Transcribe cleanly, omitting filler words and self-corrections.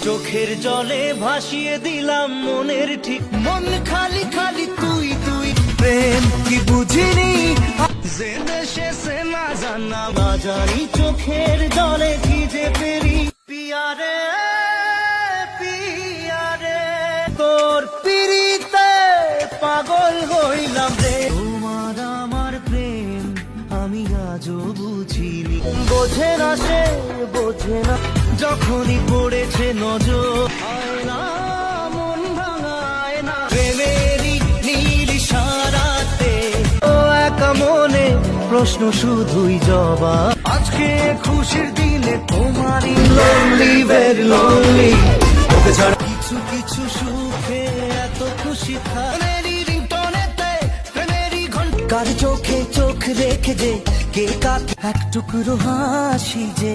চোখের জলে ভাসিয়ে দিলাম মনের ঠিক, মন খালি খালি তুই তুই। প্রেম কি বুঝিনি জেনে শেষে না জানা, বাজারি চোখের জলে ভিজে পেরি। পিয়ারে পিয়ারে তোর পিরিতে পাগল হইলাম রে। তোমার আমার প্রেম আমি আজও বুঝিনি, বোঝে না সে বোঝে না, যখনই পড়েছে নজর আয়না মন ভাঙায় না। প্রেমেরই নীল ইশারাতে ও একা মনে প্রশ্ন শুধুই জবাব। আজকে খুশির দিনে তোমারই লোনলি ভেরি লোনলি, ওকে ছাড়া কিছু কিছু সুখে এত খুশি থাকি। রিংটনেতে প্রেমেরই ঘন্টা, কার চোখে চোখ রেখে যে কে কাকে এক টুকরো হাসি যে।